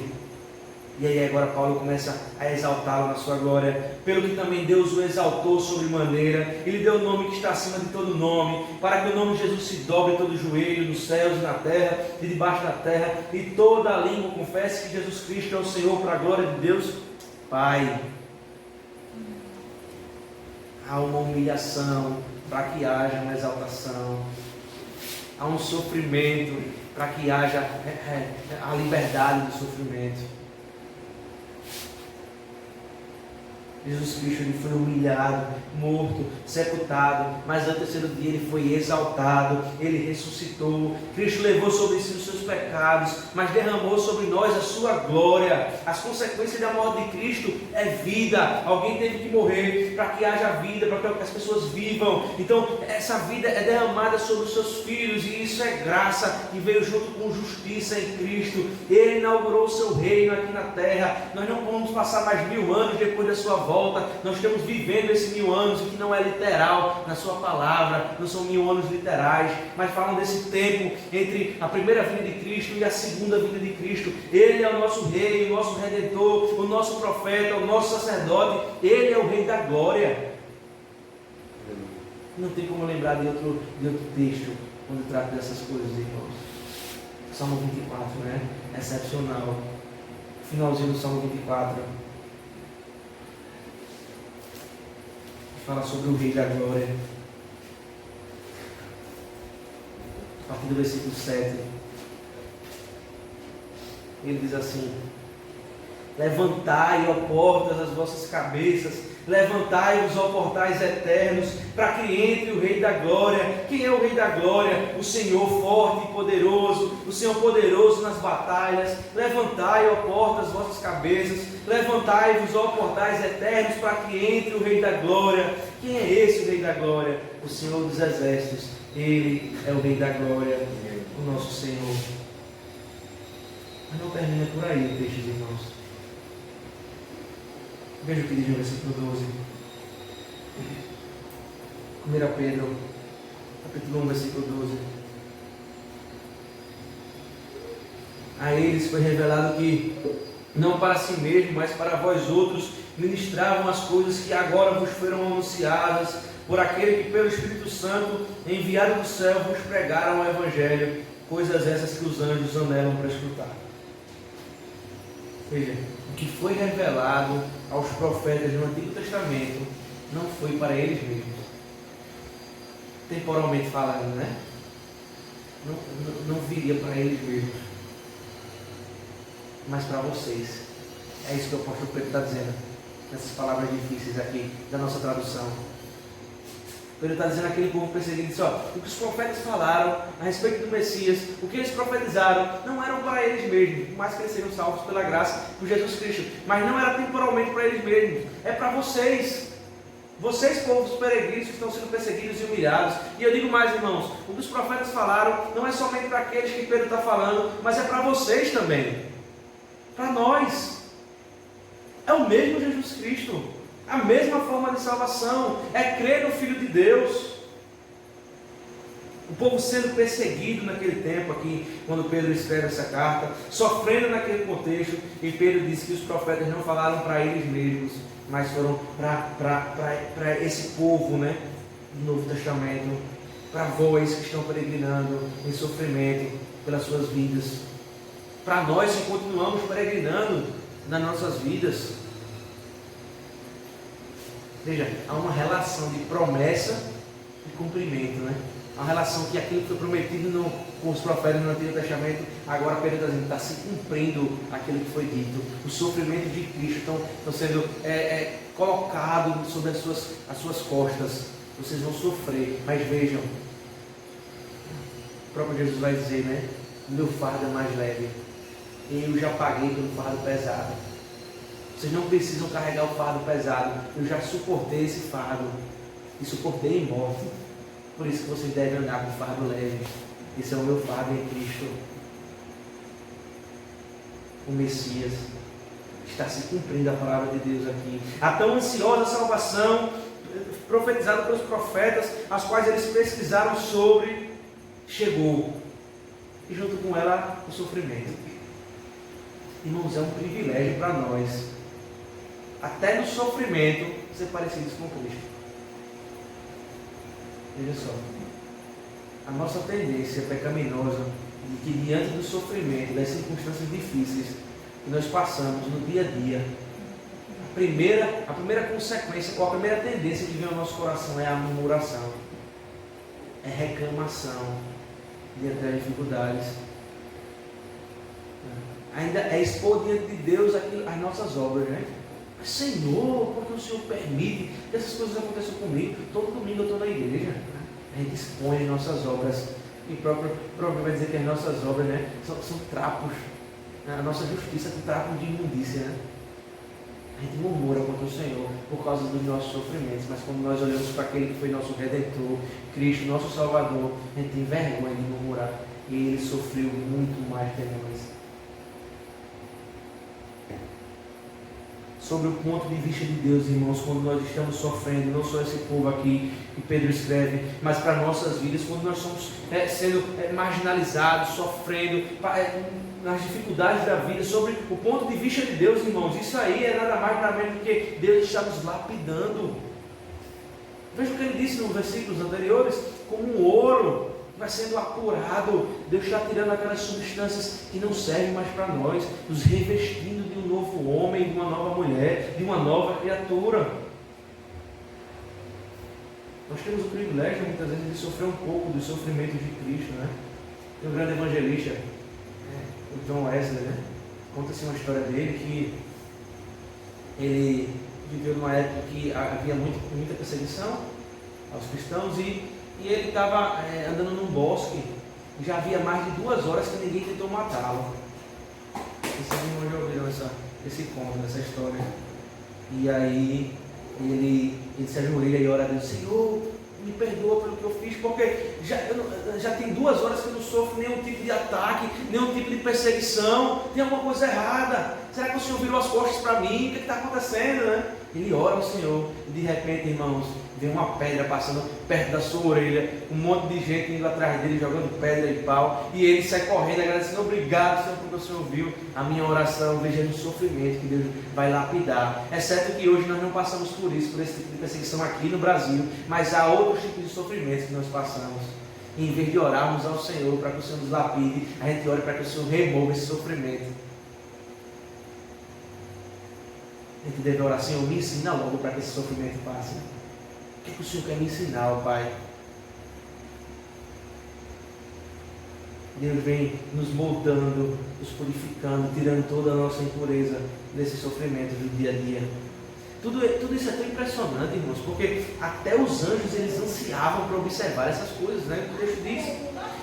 E aí agora Paulo começa a exaltá-lo na sua glória, pelo que também Deus o exaltou sobremaneira, ele deu o nome que está acima de todo nome, para que o nome de Jesus se dobre todo o joelho, nos céus e na terra, e debaixo da terra, e toda a língua confesse que Jesus Cristo é o Senhor, para a glória de Deus Pai. Há uma humilhação para que haja uma exaltação, há um sofrimento para que haja a liberdade do sofrimento. Jesus Cristo, ele foi humilhado, morto, sepultado, mas ao terceiro dia ele foi exaltado, ele ressuscitou. Cristo levou sobre si os seus pecados, mas derramou sobre nós a sua glória. As consequências da morte de Cristo é vida. Alguém teve que morrer para que haja vida, para que as pessoas vivam. Então essa vida é derramada sobre os seus filhos, e isso é graça que veio junto com justiça em Cristo. Ele inaugurou o seu reino aqui na terra. Nós não vamos passar mais 1000 anos depois da sua volta. Nós estamos vivendo esses 1000 anos, que não é literal na sua palavra, não são 1000 anos literais, mas falam desse tempo entre a primeira vinda de Cristo e a segunda vinda de Cristo. Ele é o nosso rei, o nosso redentor, o nosso profeta, o nosso sacerdote. Ele é o rei da glória. Não tem como lembrar de outro texto quando trata dessas coisas, irmãos. Salmo 24, né? Excepcional. Finalzinho do Salmo 24. Fala sobre o Rei da Glória. A partir do versículo 7. Ele diz assim: levantai, ó portas, as vossas cabeças, levantai-vos, ó portais eternos, para que entre o Rei da Glória. Quem é o Rei da Glória? O Senhor forte e poderoso, o Senhor poderoso nas batalhas. Levantai, ó portas, as vossas cabeças, levantai-vos, ó portais eternos, para que entre o Rei da Glória. Quem é esse o Rei da Glória? O Senhor dos Exércitos. Ele é o Rei da Glória, o nosso Senhor. Mas não termina por aí o texto, irmãos. Veja o que diz no versículo 12. 1 Pedro, capítulo 1, versículo 12. A eles foi revelado que, não para si mesmo, mas para vós outros, ministravam as coisas que agora vos foram anunciadas por aquele que pelo Espírito Santo, enviado do céu, vos pregaram o Evangelho, coisas essas que os anjos anelam para escutar. Veja, o que foi revelado aos profetas no Antigo Testamento não foi para eles mesmos, temporalmente falando, né? Não viria para eles mesmos, mas para vocês. É isso que o apóstolo Pedro está dizendo, nessas palavras difíceis aqui, da nossa tradução. Pedro está dizendo àquele povo perseguido, disse, o que os profetas falaram a respeito do Messias, o que eles profetizaram, não eram para eles mesmos, por mais que eles sejam salvos pela graça por Jesus Cristo, mas não era temporalmente para eles mesmos, é para vocês. Vocês, povos peregrinos que estão sendo perseguidos e humilhados. E eu digo mais, irmãos, o que os profetas falaram não é somente para aqueles que Pedro está falando, mas é para vocês também, para nós. É o mesmo Jesus Cristo, a mesma forma de salvação, é crer no Filho de Deus. O povo sendo perseguido naquele tempo aqui, quando Pedro escreve essa carta, sofrendo naquele contexto, e Pedro diz que os profetas não falaram para eles mesmos, mas foram para esse povo, né, do Novo Testamento, para vós que estão peregrinando em sofrimento pelas suas vidas, para nós que continuamos peregrinando nas nossas vidas. Veja, há uma relação de promessa e cumprimento, né? Uma relação que aquilo que foi prometido com os profetas no Antigo Testamento, agora Pedro está dizendo, está se cumprindo aquilo que foi dito. O sofrimento de Cristo estão sendo colocado sobre as suas costas. Vocês vão sofrer, mas vejam, o próprio Jesus vai dizer, né? Meu fardo é mais leve. Eu já paguei pelo fardo pesado. Vocês não precisam carregar o fardo pesado. Eu já suportei esse fardo. E suportei em morte. Por isso que vocês devem andar com o fardo leve. Esse é o meu fardo em Cristo. O Messias. Está se cumprindo a palavra de Deus aqui. A tão ansiosa salvação profetizada pelos profetas, as quais eles pesquisaram sobre, chegou. E junto com ela o sofrimento. Irmãos, é um privilégio para nós, até no sofrimento, ser parecidos com Cristo. Veja só, a nossa tendência pecaminosa de que diante do sofrimento, das circunstâncias difíceis que nós passamos no dia a dia, a primeira consequência, ou a primeira tendência que vem ao nosso coração é a murmuração, é reclamação diante das dificuldades. Ainda é expor diante de Deus as nossas obras, né? Mas, Senhor, porque o Senhor permite que essas coisas aconteçam comigo? Todo domingo eu estou na igreja, né? A gente expõe as nossas obras, e próprio vai dizer que as nossas obras, né, são trapos, a nossa justiça é trapos de imundícia, né? A gente murmura contra o Senhor por causa dos nossos sofrimentos, mas quando nós olhamos para aquele que foi nosso Redentor, Cristo, nosso Salvador, a gente tem vergonha de murmurar, e Ele sofreu muito mais que nós. Sobre o ponto de vista de Deus, irmãos, quando nós estamos sofrendo, não só esse povo aqui que Pedro escreve, mas para nossas vidas, quando nós estamos sendo marginalizados, sofrendo nas dificuldades da vida, sobre o ponto de vista de Deus, irmãos, isso aí é nada mais nada menos do que Deus está nos lapidando. Veja o que ele disse nos versículos anteriores, como um ouro vai sendo apurado, Deus está tirando aquelas substâncias que não servem mais para nós, nos revestindo de um novo homem, de uma nova mulher, de uma nova criatura. Nós temos o privilégio muitas vezes de sofrer um pouco dos sofrimentos de Cristo, né? Tem um grande evangelista, o John Wesley, né? Conta-se uma história dele que ele viveu numa época que havia muita perseguição aos cristãos e ele estava andando num bosque, já havia mais de 2 horas que ninguém tentou matá-lo. Vocês não já ouviram esse conto, essa história. E aí ele se ajoelha e ora a Deus, Senhor, me perdoa pelo que eu fiz, porque já tem 2 horas que eu não sofro nenhum tipo de ataque, nenhum tipo de perseguição, tem alguma coisa errada. Será que o Senhor virou as costas para mim? O que está acontecendo, né? Ele ora ao Senhor e de repente, irmãos, vem uma pedra passando perto da sua orelha, um monte de gente indo atrás dele, jogando pedra e pau, e ele sai correndo, agradecendo: obrigado, Senhor, porque o Senhor viu a minha oração, veja no sofrimento que Deus vai lapidar. É certo que hoje nós não passamos por isso, por esse tipo de perseguição aqui no Brasil, mas há outros tipos de sofrimentos que nós passamos. E em vez de orarmos ao Senhor para que o Senhor nos lapide, a gente ora para que o Senhor remova esse sofrimento. A gente deve orar: Senhor, me ensina logo para que esse sofrimento passe. O que o Senhor quer me ensinar, ó Pai? Deus vem nos moldando, nos purificando, tirando toda a nossa impureza desse sofrimento do dia a dia. Tudo isso é tão impressionante, irmãos, porque até os anjos, eles ansiavam para observar essas coisas, né? O texto diz,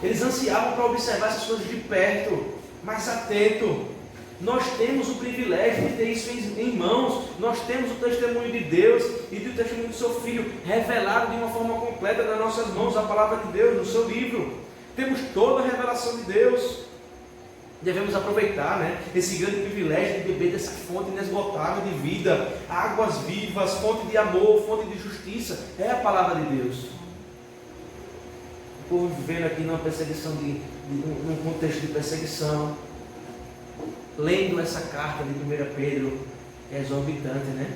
eles ansiavam para observar essas coisas de perto, mais atento. Nós temos o privilégio de ter isso em mãos. Nós temos o testemunho de Deus e do testemunho do seu Filho revelado de uma forma completa nas nossas mãos, a palavra de Deus, no seu livro. Temos toda a revelação de Deus. Devemos aproveitar, né, esse grande privilégio de beber dessa fonte inesgotável de vida, águas vivas, fonte de amor, fonte de justiça. É a palavra de Deus. O povo vivendo aqui numa perseguição, num contexto de perseguição, lendo essa carta de 1 Pedro, é exorbitante, né?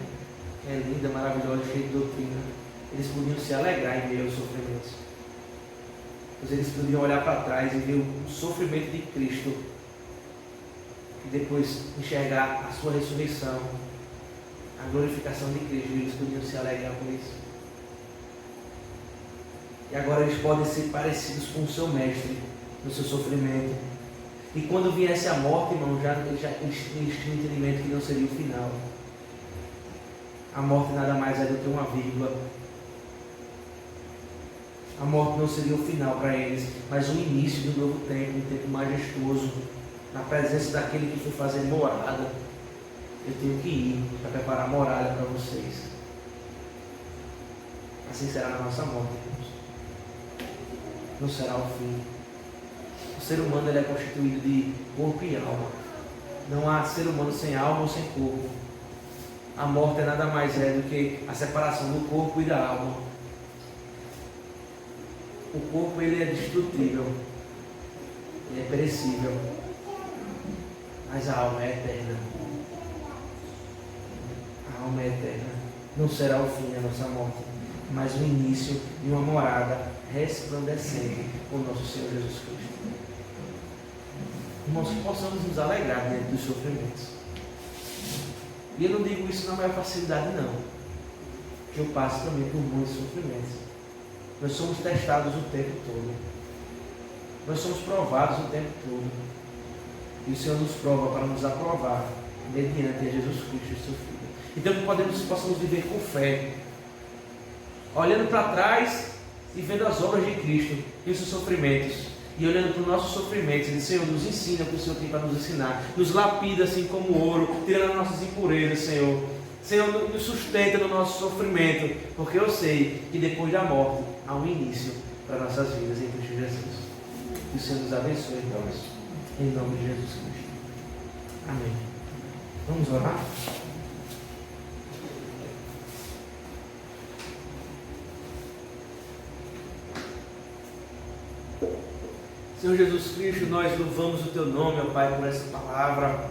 É linda, maravilhosa, cheia de doutrina. Eles podiam se alegrar em meio aos sofrimentos. Mas eles podiam olhar para trás e ver o sofrimento de Cristo e depois enxergar a sua ressurreição, a glorificação de Cristo, e eles podiam se alegrar por isso. E agora eles podem ser parecidos com o seu mestre no seu sofrimento. E quando viesse a morte, irmão, eles tinham entendimento que não seria o final. A morte nada mais é do que uma vírgula. A morte não seria o final para eles, mas o início do novo tempo, um tempo majestoso, na presença daquele que foi fazer morada. Eu tenho que ir para preparar morada para vocês. Assim será na nossa morte, irmãos. Não será o fim. O ser humano, ele é constituído de corpo e alma. Não há ser humano sem alma ou sem corpo. A morte é nada mais do que a separação do corpo e da alma. O corpo, ele é destrutível, ele é perecível, mas a alma é eterna. A alma é eterna. Não será o fim da nossa morte, mas o início de uma morada resplandecente com o nosso Senhor Jesus Cristo. Irmãos, que possamos nos alegrar diante dos sofrimentos. E eu não digo isso na maior facilidade, não. Que eu passo também por muitos sofrimentos. Nós somos testados o tempo todo. Nós somos provados o tempo todo. E o Senhor nos prova para nos aprovar mediante a Jesus Cristo e seu Filho. Então que possamos viver com fé, olhando para trás e vendo as obras de Cristo e os seus sofrimentos. E olhando para os nossos sofrimentos, e Senhor, nos ensina o que o Senhor tem para nos ensinar. Nos lapida assim como ouro, tirando as nossas impurezas, Senhor. Senhor, nos sustenta no nosso sofrimento, porque eu sei que depois da morte há um início para nossas vidas em Cristo Jesus. Que o Senhor nos abençoe, irmãos, em nome de Jesus Cristo. Amém. Vamos orar? Senhor Jesus Cristo, nós louvamos o Teu nome, ó Pai, por essa palavra,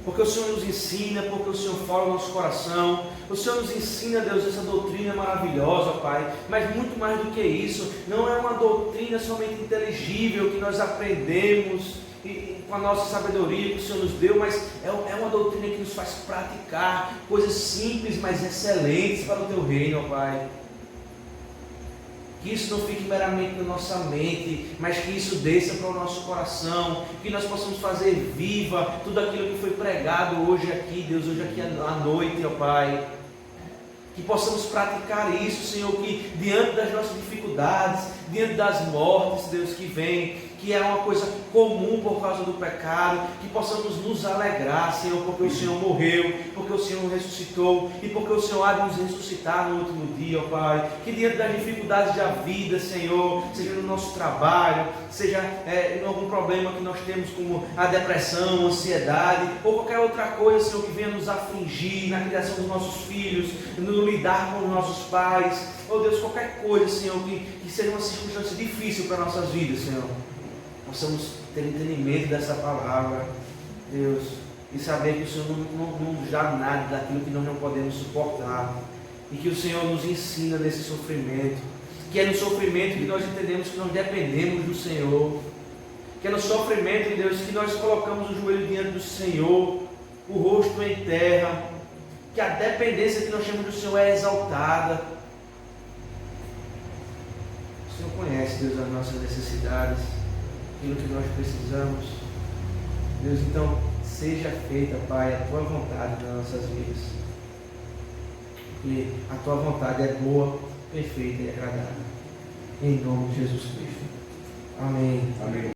porque o Senhor nos ensina, porque o Senhor fala no nosso coração, o Senhor nos ensina, Deus, essa doutrina maravilhosa, ó Pai, mas muito mais do que isso, não é uma doutrina somente inteligível que nós aprendemos com a nossa sabedoria que o Senhor nos deu, mas é uma doutrina que nos faz praticar coisas simples, mas excelentes para o Teu reino, ó Pai. Que isso não fique meramente na nossa mente, mas que isso desça para o nosso coração, que nós possamos fazer viva tudo aquilo que foi pregado hoje aqui, Deus, hoje aqui à noite, ó Pai. Que possamos praticar isso, Senhor, que diante das nossas dificuldades, diante das mortes, Deus, que vem, que é uma coisa comum por causa do pecado, que possamos nos alegrar, Senhor, porque o Senhor morreu, porque o Senhor ressuscitou e porque o Senhor há de nos ressuscitar no último dia, ó Pai. Que diante das dificuldades da vida, Senhor, seja no nosso trabalho, seja em algum problema que nós temos, como a depressão, a ansiedade, ou qualquer outra coisa, Senhor, que venha nos afligir na criação dos nossos filhos, no lidar com os nossos pais, oh Deus, qualquer coisa, Senhor, que seja uma circunstância difícil para nossas vidas, Senhor, possamos ter entendimento dessa palavra, Deus, e saber que o Senhor não nos dá nada daquilo que nós não podemos suportar, e que o Senhor nos ensina nesse sofrimento, que é no sofrimento que nós entendemos que nós dependemos do Senhor, que é no sofrimento, Deus, que nós colocamos o joelho diante do Senhor, o rosto em terra, que a dependência que nós temos do Senhor é exaltada. O Senhor conhece, Deus, as nossas necessidades, aquilo que nós precisamos. Deus, então, seja feita, Pai, a Tua vontade nas nossas vidas. Porque a Tua vontade é boa, perfeita e agradável. Em nome de Jesus Cristo. Amém. Amém.